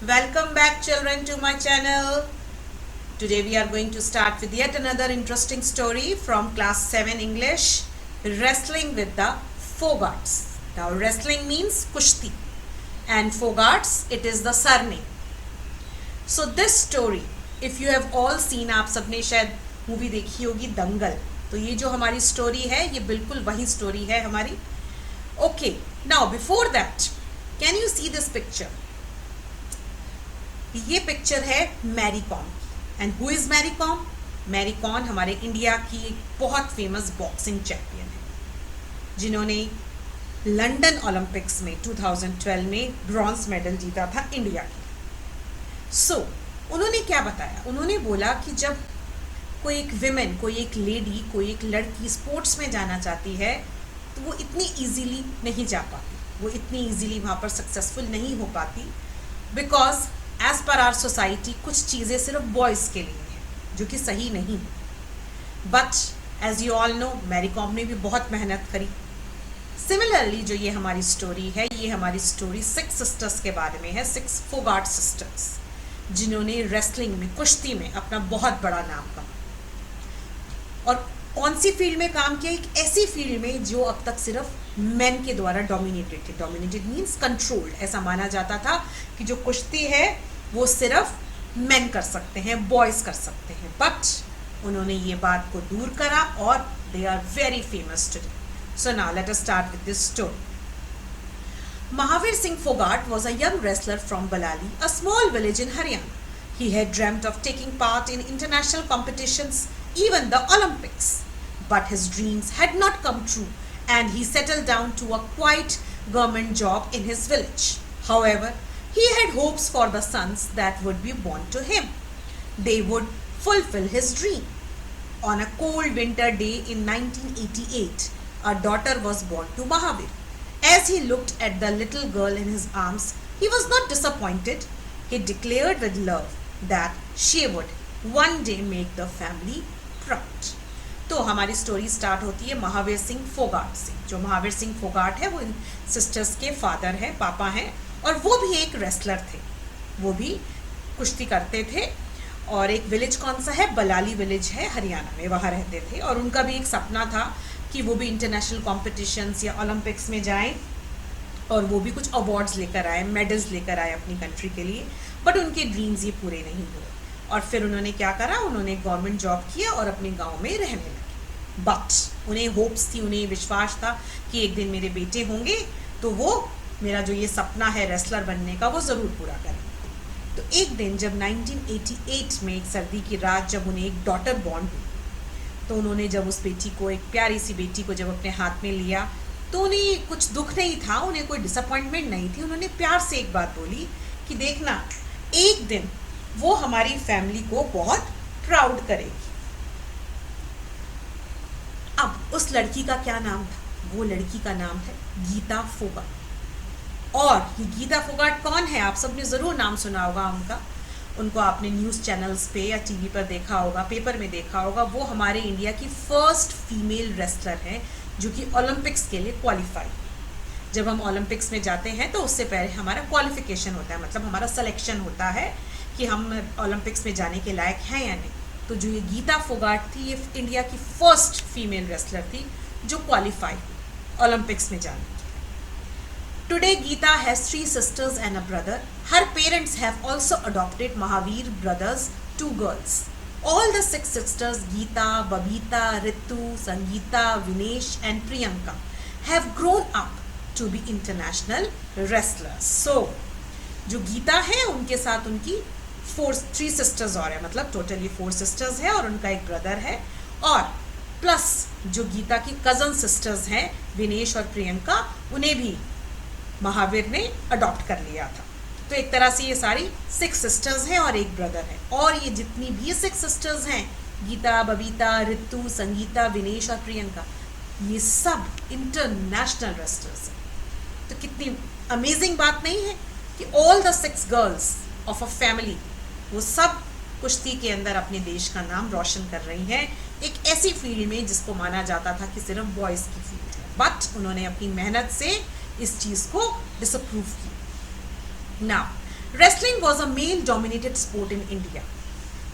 Welcome back, children, to my channel. Today we are going to start with yet another interesting story from class 7 English, Wrestling with the Fogarts. Now wrestling means kushti and Fogarts, it is the surname. So this story, if you have all seen, आप सबने शायद movie देखी होगी दंगल, तो ये जो हमारी story है ये बिल्कुल वही स्टोरी है हमारी. Okay, now before that, can you see this picture? ये पिक्चर है Mary Kom. And who is Mary Kom? Mary Kom हमारे इंडिया की एक बहुत फेमस बॉक्सिंग चैंपियन है जिन्होंने लंदन ओलंपिक्स में 2012 में ब्रॉन्ज मेडल जीता था इंडिया के. सो उन्होंने क्या बताया? उन्होंने बोला कि जब कोई एक विमेन, कोई एक लेडी, कोई एक लड़की स्पोर्ट्स में जाना चाहती है तो वो इतनी इजीली नहीं जा पाती, वो इतनी इजीली वहाँ पर सक्सेसफुल नहीं हो पाती, because as per our society कुछ चीज़ें सिर्फ बॉयज़ के लिए हैं जो कि सही नहीं है. But as you all know, Mary Kom ने भी बहुत मेहनत करी. सिमिलरली जो ये हमारी स्टोरी है, ये हमारी स्टोरी 6 सिस्टर्स के बारे में है, 6 फोगाट सिस्टर्स जिन्होंने रेसलिंग में, कुश्ती में अपना बहुत बड़ा नाम कमाया. और कौन सी फील्ड में काम किया? एक ऐसी फील्ड में जो अब तक सिर्फ मेन के द्वारा डोमिनेटेड थी. Dominated means controlled. ऐसा माना जाता था कि जो कुश्ती है वो सिर्फ मेन कर सकते हैं, बॉयज कर सकते हैं. बट उन्होंने ये बात को दूर करा और they are very famous today. So now let us start with this story. Mahavir Singh Fogart was a young wrestler from Balali, a small village in Haryana. He had dreamt of taking part in international competitions, even the Olympics. But his dreams had not come true and he settled down to a quiet government job in his village. However, he had hopes for the sons that would be born to him. They would fulfill his dream. On a cold winter day in 1988, a daughter was born to Mahavir. As he looked at the little girl in his arms, he was not disappointed. He declared with love that she would one day make the family proud. तो हमारी story start होती है महावीर सिंह फोगाट से. जो महावीर सिंह फोगाट है वो इन sisters के father हैं, पापा हैं, और वो भी एक रेसलर थे. वो भी कुश्ती करते थे. और एक विलेज कौन सा है? बलाली विलेज है हरियाणा में, वहाँ रहते थे. और उनका भी एक सपना था कि वो भी इंटरनेशनल कॉम्पिटिशन्स या ओलंपिक्स में जाएं और वो भी कुछ अवार्ड्स लेकर आए, मेडल्स लेकर आए अपनी कंट्री के लिए. बट उनके ड्रीम्स ये पूरे नहीं हुए. और फिर उन्होंने क्या करा? उन्होंने गवर्नमेंट जॉब किया और अपने गांव में रहने लगे. बट उन्हें होप्स थी, उन्हें विश्वास था कि एक दिन मेरे बेटे होंगे तो वो मेरा जो ये सपना है रेसलर बनने का वो ज़रूर पूरा करेंगे. तो एक दिन जब 1988 में एक सर्दी की रात जब उन्हें एक डॉटर बॉर्न हुई, तो उन्होंने जब उस बेटी को, एक प्यारी सी बेटी को जब अपने हाथ में लिया तो उन्हें कुछ दुख नहीं था, उन्हें कोई डिसअपॉइंटमेंट नहीं थी. उन्होंने प्यार से एक बात बोली कि देखना, एक दिन वो हमारी फैमिली को बहुत प्राउड करेगी. अब उस लड़की का क्या नाम था? वो लड़की का नाम है गीता फोगाट. और ये गीता फोगाट कौन है? आप सबने ज़रूर नाम सुना होगा उनका. उनको आपने न्यूज़ चैनल्स पे या टीवी पर देखा होगा, पेपर में देखा होगा. वो हमारे इंडिया की फर्स्ट फीमेल रेसलर हैं जो कि ओलंपिक्स के लिए क्वालिफाई. जब हम ओलंपिक्स में जाते हैं तो उससे पहले हमारा क्वालिफिकेशन होता है, मतलब हमारा सिलेक्शन होता है कि हम ओलंपिक्स में जाने के लायक हैं या नहीं. तो जो ये गीता फोगाट थी, ये इंडिया की फर्स्ट फीमेल रेसलर थी जो क्वालिफाई हुई ओलंपिक्स में जाने. Today, Geeta has 3 sisters and a brother. Her parents have also adopted Mahavir brothers, 2 girls. All the 6 sisters, Geeta, Babita, Ritu, Sangeeta, Vinesh and Priyanka, have grown up to be international wrestlers. So, जो गीता है उनके साथ उनकी 3 sisters और है, मतलब totally 4 sisters है और उनका एक ब्रदर है. और प्लस जो गीता की कज़न सिस्टर्स हैं विनेश और प्रियंका, उन्हें भी महावीर ने अडॉप्ट कर लिया था. तो एक तरह से ये सारी 6 सिस्टर्स हैं और एक ब्रदर है. और ये जितनी भी 6 सिस्टर्स हैं, गीता, बबीता, रितु, संगीता, विनेश और प्रियंका, ये सब इंटरनेशनल रेसलर्स हैं. तो कितनी अमेजिंग बात नहीं है कि all the 6 girls of a family, वो सब कुश्ती के अंदर अपने देश का नाम रोशन कर रही हैं एक ऐसी फील्ड में जिसको माना जाता था कि सिर्फ बॉयज़ की फील्ड है. बट उन्होंने अपनी मेहनत से इस चीज़ को डिसअप्रूव किया. Now Wrestling was a male-dominated sport in India.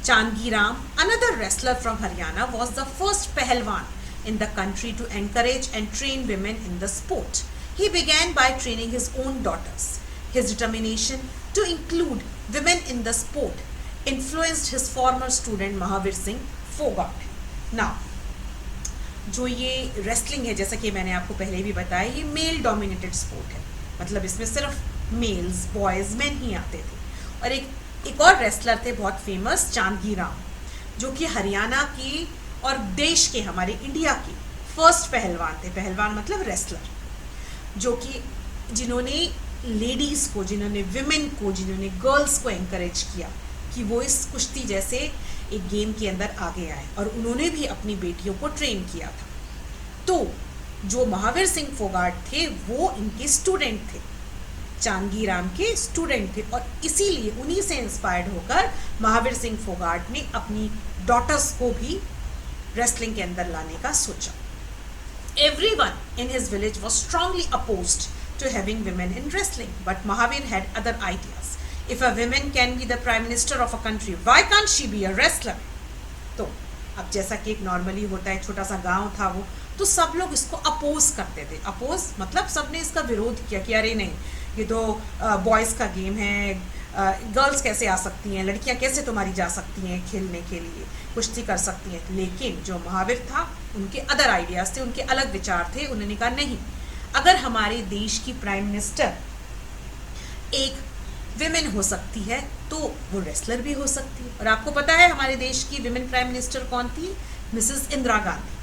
Chandgi Ram, another wrestler from Haryana, was the first Pahalwan in the country to encourage and train women in the sport. He began by training his own daughters. His determination to include women in the sport influenced his former student Mahavir Singh Fogart. Now, जो ये wrestling है, जैसा कि मैंने आपको पहले भी बताया, ये मेल डोमिनेटेड स्पोर्ट है, मतलब इसमें सिर्फ मेल्स, बॉयज, मैन ही आते थे। और एक और रेसलर थे बहुत फेमस, चांदगी राम, जो कि हरियाणा की और देश के, हमारे इंडिया की फर्स्ट पहलवान थे। पहलवान मतलब रेसलर, जो कि जिन्होंने लेडीज़ को, जिन्होंने विमेन को, जिन्होंने गर्ल्स को एनकरेज किया कि वो इस कुश्ती जैसे एक गेम के अंदर आगे आए, और उन्होंने भी अपनी बेटियों को ट्रेन किया था। तो जो महावीर सिंह फोगाट थे वो इनके स्टूडेंट थे, चांदगी राम के स्टूडेंट थे, और इसीलिए उन्हीं से इंस्पायर्ड होकर महावीर सिंह फोगाट ने अपनी डॉटर्स को भी रेसलिंग के अंदर लाने का सोचा। Everyone in his village was strongly opposed to having women in wrestling, but Mahavir had other ideas. If a woman can be the prime minister of a country, why can't she be a wrestler? तो अब जैसा कि एक normally होता है, छोटा सा गांव था वो, तो सब लोग इसको अपोज करते थे। अपोज मतलब सबने इसका विरोध किया कि अरे नहीं, ये तो बॉयज़ का गेम है, गर्ल्स कैसे आ सकती हैं, लड़कियां कैसे तुम्हारी जा सकती हैं खेलने के लिए, कुश्ती कर सकती हैं। लेकिन जो महावीर था, उनके अदर आइडियाज़ थे, उनके अलग विचार थे। उन्होंने कहा नहीं, अगर हमारे देश की प्राइम मिनिस्टर एक विमेन हो सकती है तो वो रेसलर भी हो सकती है। और आपको पता है हमारे देश की विमेन प्राइम मिनिस्टर कौन थी? Mrs Indira Gandhi,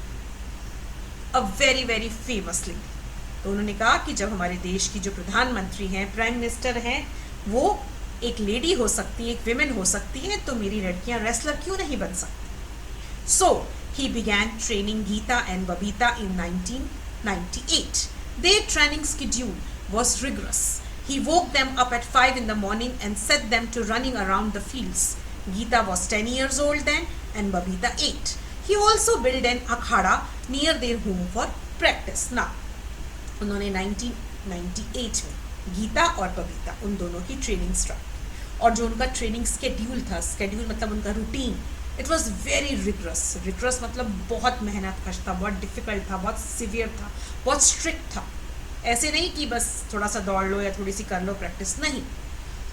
a very very famous lady. तो उन्होंने कहा कि जब हमारे देश की जो प्रधानमंत्री हैं, प्राइम मिनिस्टर हैं, वो एक लेडी हो सकती है, एक विमेन हो सकती है, तो मेरी लड़कियां रेसलर क्यों नहीं बन सकती? So he began training Geeta and Babita in 1998. Their training schedule was rigorous. He woke them up at 5 in the morning and set them to running around the fields. Geeta was 10 years old then and Babita 8. He also built an akhada near their home for practice. Now, उन्होंने 1998 में गीता और बबीता, उन दोनों की training start. और जो उनका training schedule था, स्केड्यूल मतलब उनका routine, it was very rigorous. Rigorous मतलब बहुत मेहनत कश था, बहुत डिफिकल्ट था, बहुत सीवियर था, बहुत स्ट्रिक्ट था। ऐसे नहीं कि बस थोड़ा सा दौड़ लो या थोड़ी सी कर लो प्रैक्टिस, नहीं।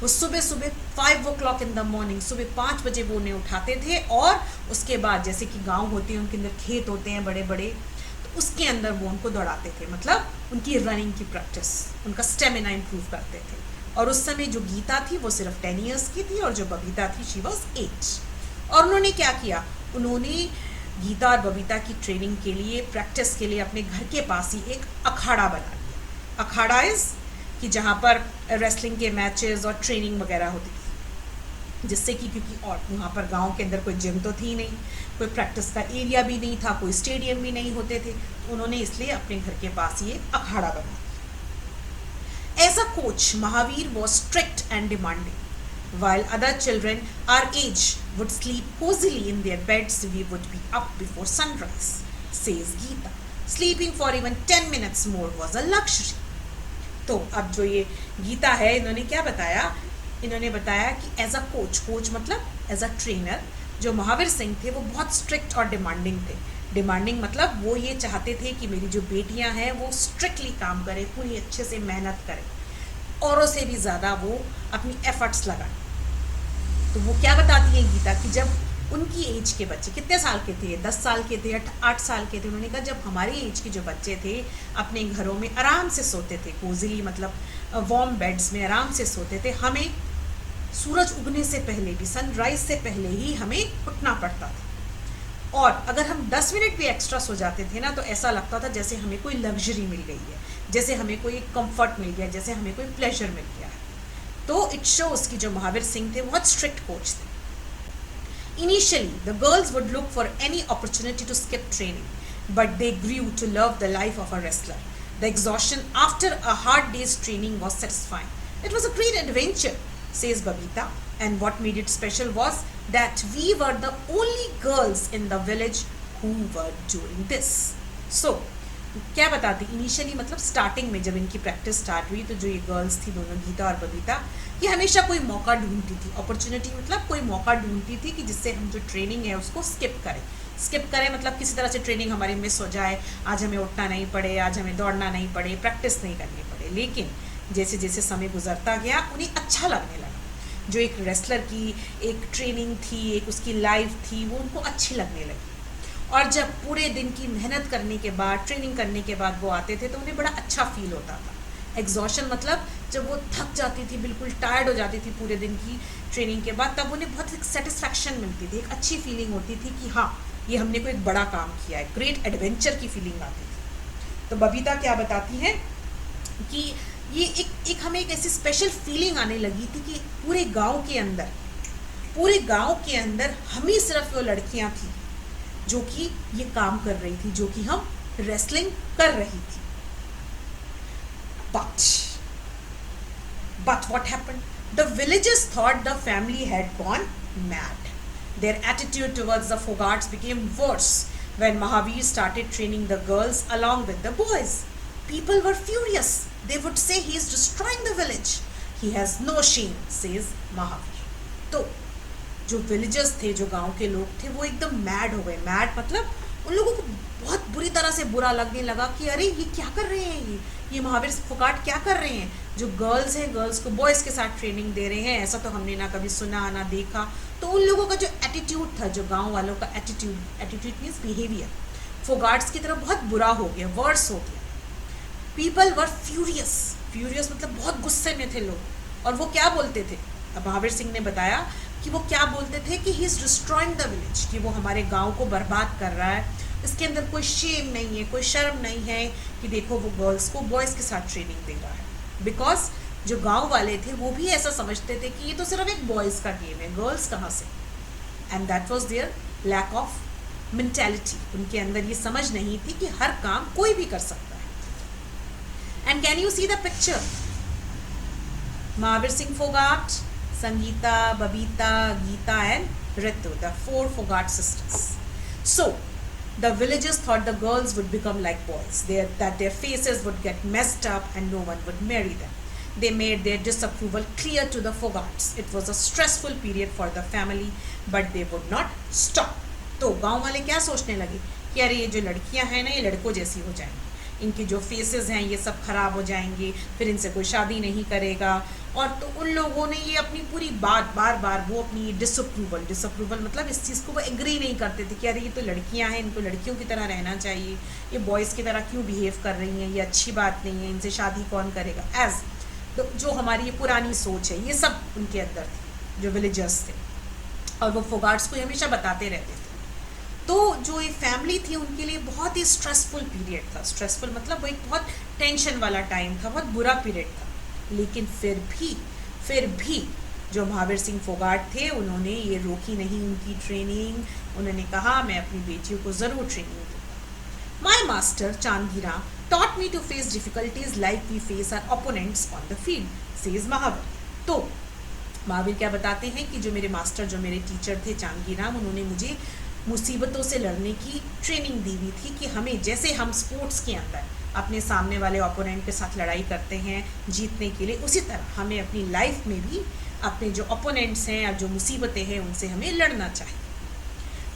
वो सुबह सुबह 5 o'clock in the morning, सुबह 5 बजे वो उन्हें उठाते थे, और उसके बाद जैसे कि गांव होते हैं, उनके अंदर खेत होते हैं बड़े बड़े, तो उसके अंदर वो उनको दौड़ाते थे, मतलब उनकी रनिंग की प्रैक्टिस, उनका स्टेमिना इम्प्रूव करते थे। और उस समय जो गीता थी वो सिर्फ 10 years की थी, और जो बबीता थी शी वॉज 8। और उन्होंने क्या किया, उन्होंने गीता और बबीता की ट्रेनिंग के लिए, प्रैक्टिस के लिए अपने घर के पास ही एक अखाड़ा बना लिया। अखाड़ा इज कि जहाँ पर रेसलिंग के मैचेस और ट्रेनिंग वगैरह होती थी, जिससे कि क्योंकि और वहाँ पर गांव के अंदर कोई जिम तो थी नहीं, कोई प्रैक्टिस का एरिया भी नहीं था, कोई स्टेडियम भी नहीं होते थे, तो उन्होंने इसलिए अपने घर के पास ये अखाड़ा बना दिया। As a coach, Mahavir was strict and demanding. While other children our age would sleep cozily in their beds, we would be up before sunrise, says Geeta. Sleeping for even 10 minutes more was a luxury. तो अब जो ये गीता है, इन्होंने क्या बताया? इन्होंने बताया कि एज अ कोच, कोच मतलब एज अ ट्रेनर, जो महावीर सिंह थे वो बहुत स्ट्रिक्ट और डिमांडिंग थे। डिमांडिंग मतलब वो ये चाहते थे कि मेरी जो बेटियां हैं वो स्ट्रिक्टली काम करें, पूरी अच्छे से मेहनत करें, औरों से भी ज़्यादा वो अपनी एफर्ट्स लगाएं। तो वो क्या बताती है गीता कि जब उनकी एज के बच्चे, कितने साल के थे, 10 साल के थे, 8 साल के थे, उन्होंने कहा जब हमारी एज के जो बच्चे थे अपने घरों में आराम से सोते थे, कोजिली मतलब वार्म बेड्स में आराम से सोते थे, हमें सूरज उगने से पहले भी, सनराइज से पहले ही हमें उठना पड़ता था। और अगर हम 10 मिनट भी एक्स्ट्रा सो जाते थे ना, तो ऐसा लगता था जैसे हमें कोई लग्जरी मिल गई है, जैसे हमें कोई कंफर्ट मिल गया, जैसे हमें कोई प्लेजर मिल गया है। तो इट शोज कि जो महावीर सिंह थे बहुत स्ट्रिक्ट कोच थे। Initially, the girls would look for any opportunity to skip training, but they grew to love the life of a wrestler. The exhaustion after a hard day's training was satisfying. It was a great adventure, says Babita, and what made it special was that we were the only girls in the village who were doing this. So, क्या बताती initially, मतलब starting में जब इनकी practice start हुई तो जो ये गर्ल्स थी दोनों, गीता और बबीता, ये हमेशा कोई मौका ढूंढती थी, अपॉर्चुनिटी मतलब कोई मौका ढूंढती थी कि जिससे हम जो ट्रेनिंग है उसको स्किप करें मतलब किसी तरह से ट्रेनिंग हमारी मिस हो जाए, आज हमें उठना नहीं पड़े, आज हमें दौड़ना नहीं पड़े, प्रैक्टिस नहीं करनी पड़े। लेकिन जैसे जैसे समय गुजरता गया उन्हें अच्छा लगने लगा, जो एक रेसलर की एक ट्रेनिंग थी, एक उसकी लाइफ थी, वो उनको अच्छी लगने लगी। और जब पूरे दिन की मेहनत करने के बाद, ट्रेनिंग करने के बाद वो आते थे तो उन्हें बड़ा अच्छा फील होता था। एग्जॉशन मतलब जब वो थक जाती थी, बिल्कुल टायर्ड हो जाती थी पूरे दिन की ट्रेनिंग के बाद, तब उन्हें बहुत एक सेटिस्फैक्शन मिलती थी, एक अच्छी फीलिंग होती थी कि हाँ ये हमने कोई एक बड़ा काम किया है, ग्रेट एडवेंचर की फीलिंग आती थी। तो बबीता क्या बताती है कि ये एक हमें एक ऐसी स्पेशल फीलिंग आने लगी थी कि पूरे गांव के अंदर हम ही सिर्फ वो लड़कियां थी जो कि ये काम कर रही थी, जो कि हम रेसलिंग कर रही थी। But what happened? The villagers thought the family had gone mad. Their attitude towards the Fogarts became worse when Mahavir started training the girls along with the boys. People were furious. They would say he is destroying the village. He has no shame, says Mahavir. तो जो villagers थे, जो गांव के लोग थे, वो एकदम मैड हो गए। मैड मतलब उन लोगों को बहुत बुरी तरह से बुरा लगने लगा कि अरे ये क्या कर रहे हैं, ये महावीर फोगाट क्या कर रहे हैं, जो गर्ल्स हैं गर्ल्स को बॉयज़ के साथ ट्रेनिंग दे रहे हैं, ऐसा तो हमने ना कभी सुना ना देखा। तो उन लोगों का जो एटीट्यूड था, जो गांव वालों का एटीट्यूड मीन्स बिहेवियर, फोगाट्स की तरफ बहुत बुरा हो गया, वर्स हो गया। पीपल वर फ्यूरियस मतलब बहुत गुस्से में थे लोग। और वो क्या बोलते थे, अब महावीर सिंह ने बताया कि वो क्या बोलते थे कि he is destroying the village, कि वो हमारे गांव को बर्बाद कर रहा है, इसके अंदर कोई शेम नहीं है, कोई शर्म नहीं है कि देखो वो गर्ल्स को बॉयज़ के साथ ट्रेनिंग दे रहा है। बिकॉज जो गांव वाले थे वो भी ऐसा समझते थे कि ये तो सिर्फ एक बॉयज़ का गेम है, गर्ल्स कहाँ से। And that was there lack of mentality, उनके अंदर ये समझ नहीं थी कि हर काम कोई भी कर सकता है। And can you see the picture, Mahavir Singh Phogat, Sangeeta, Babita, Geeta and Ritu, the 4 Fogarts sisters. So, the villagers thought the girls would become like boys, that their faces would get messed up and no one would marry them. They made their disapproval clear to the Fogarts. It was a stressful period for the family, but they would not stop. तो गांव वाले क्या सोचने लगे कि अरे ये जो लड़कियां हैं ना, ये लड़कों जैसी हो जाएंगी, इनके जो फेसेस हैं ये सब खराब हो जाएंगे, फिर इनसे कोई शादी नहीं करेगा। और तो उन लोगों ने ये अपनी पूरी बात बार वो अपनी डिसअप्रूवल मतलब इस चीज़ को वो एग्री नहीं करते थे कि अरे ये तो लड़कियां हैं, इनको लड़कियों की तरह रहना चाहिए, ये बॉयज़ की तरह क्यों बिहेव कर रही हैं, ये अच्छी बात नहीं है, इनसे शादी कौन करेगा। एज तो जो हमारी ये पुरानी सोच है, ये सब उनके अंदर थी, जो विलेजर्स थे, और वो फोगाट्स को हमेशा बताते रहते थे। तो जो ये फैमिली थी उनके लिए बहुत ही स्ट्रेसफुल पीरियड था। स्ट्रेसफुल मतलब वो एक बहुत टेंशन वाला टाइम था, बहुत बुरा पीरियड था। लेकिन फिर भी जो महावीर सिंह फोगाट थे उन्होंने ये रोकी नहीं उनकी ट्रेनिंग। उन्होंने कहा मैं अपनी बेटियों को ज़रूर ट्रेनिंग दूंगा। My master Chandira taught me to face difficulties like we face our opponents on the field, says Mahavir. तो महावीर क्या बताते हैं कि जो मेरे मास्टर, जो मेरे टीचर थे चांदीराम, उन्होंने मुझे मुसीबतों से लड़ने की ट्रेनिंग दी हुई थी कि हमें, जैसे हम स्पोर्ट्स के अंदर अपने सामने वाले ओपोनेंट के साथ लड़ाई करते हैं जीतने के लिए, उसी तरह हमें अपनी लाइफ में भी अपने जो ओपोनेंट्स हैं या जो मुसीबतें हैं उनसे हमें लड़ना चाहिए।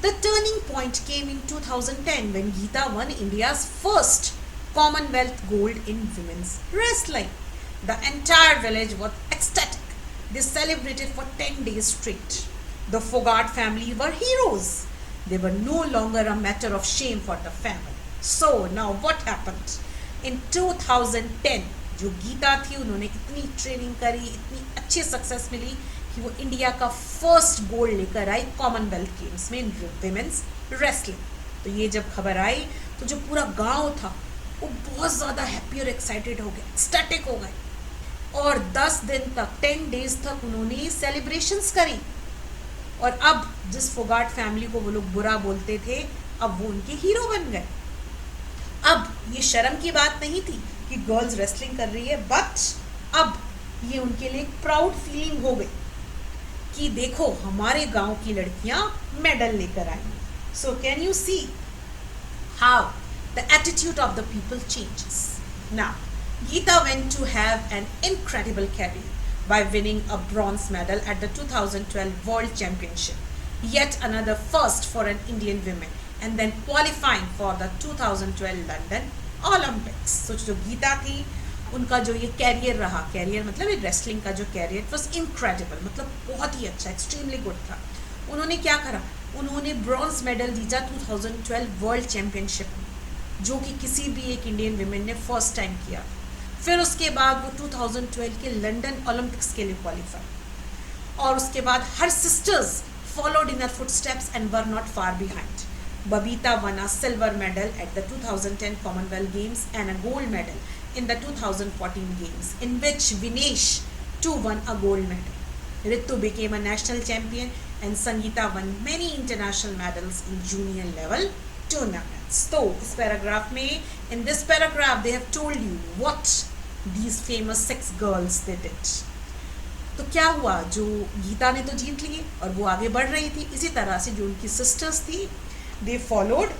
The turning point came in 2010 when Geeta won India's first Commonwealth gold in women's wrestling. The entire village was ecstatic. They celebrated for 10 days straight. The Fogart family were heroes. They were no longer a matter of shame for the family. So now what happened? In 2010 जो गीता थी उन्होंने इतनी training करी, इतनी अच्छी success मिली कि वो India का फर्स्ट गोल्ड लेकर आई कॉमनवेल्थ गेम्स में इन विमेंस रेसलिंग। तो ये जब खबर आई तो जो पूरा गांव था वो बहुत ज़्यादा हैप्पी और एक्साइटेड हो गए, स्टैटिक हो गए, और 10 दिन तक 10 डेज तक उन्होंने सेलिब्रेशंस करी। और अब जिस फोगाट फैमिली को वो लोग बुरा बोलते थे, अब वो उनके हीरो बन गए। अब ये शर्म की बात नहीं थी कि गर्ल्स रेसलिंग कर रही है, बट अब ये उनके लिए एक प्राउड फीलिंग हो गई कि देखो हमारे गांव की लड़कियां मेडल लेकर आई। So can you see how the attitude of the people changes. Now, Geeta went to have an incredible career by winning a bronze medal at the 2012 World Championship, yet another first for an Indian woman, and then qualifying for the 2012 London Olympics. So जो गीता थी उनका जो ये career रहा, career मतलब ये wrestling का जो कैरियर वॉज इनक्रेडिबल, मतलब बहुत ही अच्छा, एक्सट्रीमली गुड था. उन्होंने क्या करा, उन्होंने ब्रॉन्ज मेडल जीता 2012 वर्ल्ड चैम्पियनशिप में, जो कि किसी भी एक इंडियन विमेन ने फर्स्ट टाइम किया. फिर उसके बाद वो 2012 के लंदन ओलंपिक्स के लिए क्वालिफाई, और उसके बाद हर sisters followed in her footsteps and were not far behind. Babita won a silver medal at the 2010 Commonwealth Games and a gold medal in the 2014 Games, in which Vinesh too won a gold medal. Ritu became a national champion and Sangeeta won many international medals in junior level tournaments. So, in this paragraph, they have told you what these famous 6 girls they did. तो क्या हुआ, जो गीता ने तो जीत लिए और वो आगे बढ़ रही थी, इसी तरह से जो उनकी सिस्टर्स थी they followed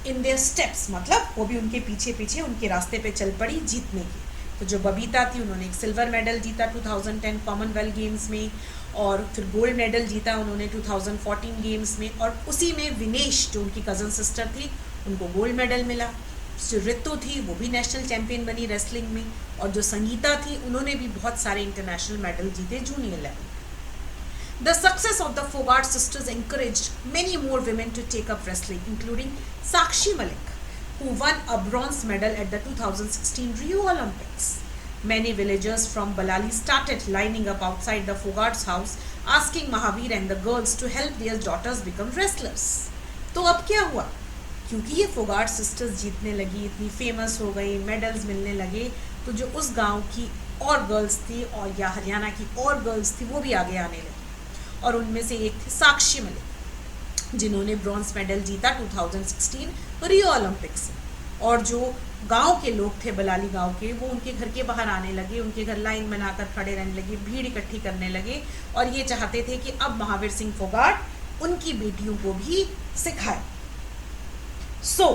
in their steps, मतलब वो भी उनके पीछे पीछे उनके रास्ते पे चल पड़ी जीतने की. तो जो बबीता थी उन्होंने एक सिल्वर मेडल जीता 2010 कॉमनवेल्थ गेम्स में, और फिर गोल्ड मेडल जीता उन्होंने 2014 गेम्स में, और उसी में विनेश जो उनकी कज़न सिस्टर थी उनको गोल्ड मेडल मिला. जो रितु थी वो भी नेशनल चैंपियन बनी रेसलिंग में, और जो संगीता थी उन्होंने भी बहुत सारे इंटरनेशनल मेडल जीते junior level. The success of the Fogart sisters encouraged many more women to take up wrestling, including Sakshi Malik, who won a bronze medal at the 2016 Rio Olympics. Many villagers from Balali started lining up outside the Fogart's house, asking Mahavir and the girls to help their daughters become wrestlers. तो अब क्या हुआ, क्योंकि ये Phogat sisters जीतने लगी, इतनी famous हो गई, मेडल्स मिलने लगे, तो जो उस गांव की और गर्ल्स थी और या हरियाणा की और गर्ल्स थी वो भी आगे आने लगी. और उनमें से एक थी साक्षी मलिक, जिन्होंने ब्रॉन्ज मेडल जीता 2016 रियो ओलंपिक्स में. और जो गांव के लोग थे बलाली गांव के, वो उनके घर के बाहर आने लगे, उनके घर लाइन बनाकर खड़े रहने लगे, भीड़ इकट्ठी करने लगे, और ये चाहते थे कि अब महावीर सिंह फोगाट उनकी बेटियों को भी सिखाए. So,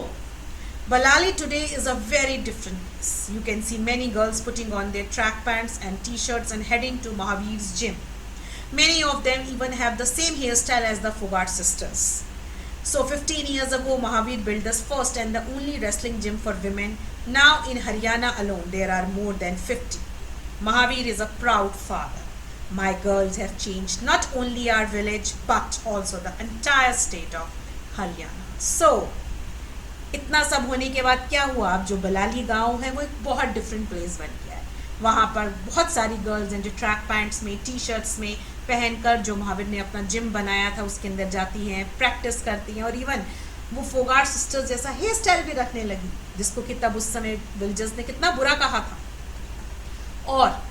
Balali today is a very different place. You can see many girls putting on their track pants and t-shirts and heading to Mahavir's gym. Many of them even have the same hairstyle as the Fogart sisters. So 15 years ago, Mahavir built this first and the only wrestling gym for women. Now in Haryana alone, there are more than 50. Mahavir is a proud father. My girls have changed not only our village, but also the entire state of Haryana. So, इतना सब होने के बाद क्या हुआ, अब जो बलाली गांव है वो एक बहुत डिफरेंट प्लेस बन गया है. वहाँ पर बहुत सारी गर्ल्स हैं जो ट्रैक पैंट्स में, टी शर्ट्स में पहनकर, जो महावीर ने अपना जिम बनाया था उसके अंदर जाती हैं, प्रैक्टिस करती हैं, और इवन वो फोगाट सिस्टर्स जैसा हेयर स्टाइल भी रखने लगी, जिसको कि तब उस समय विलेजर्स ने कितना बुरा कहा था. और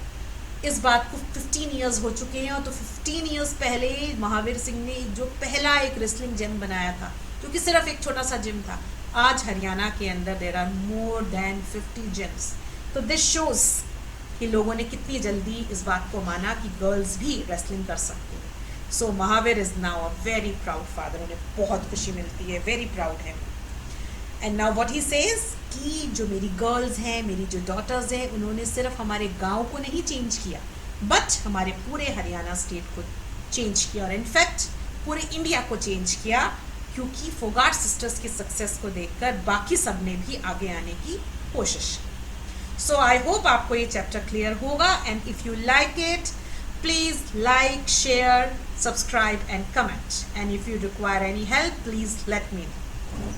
इस बात को 15 ईयर्स हो चुके हैं, और तो 15 ईयर्स पहले महावीर सिंह ने जो पहला एक रेसलिंग जिम बनाया था, जो कि सिर्फ एक छोटा सा जिम था, आज हरियाणा के अंदर there are more than 50 gyms. तो दिस शोज कि लोगों ने कितनी जल्दी इस बात को माना कि गर्ल्स भी रेसलिंग कर सकती हैं. So Mahavir is now a very proud father, उन्हें बहुत खुशी मिलती है, वेरी प्राउड है. And now what he says कि जो मेरी गर्ल्स हैं, मेरी जो डॉटर्स हैं, उन्होंने सिर्फ हमारे गांव को नहीं चेंज किया, बट हमारे पूरे हरियाणा स्टेट को चेंज किया, और इनफैक्ट पूरे इंडिया को चेंज किया, क्योंकि फोगाट सिस्टर्स के सक्सेस को देखकर बाकी सब ने भी आगे आने की कोशिश. सो आई होप आपको ये चैप्टर क्लियर होगा, and if you like it please like, share, subscribe and comment, and if you require any help please let me know.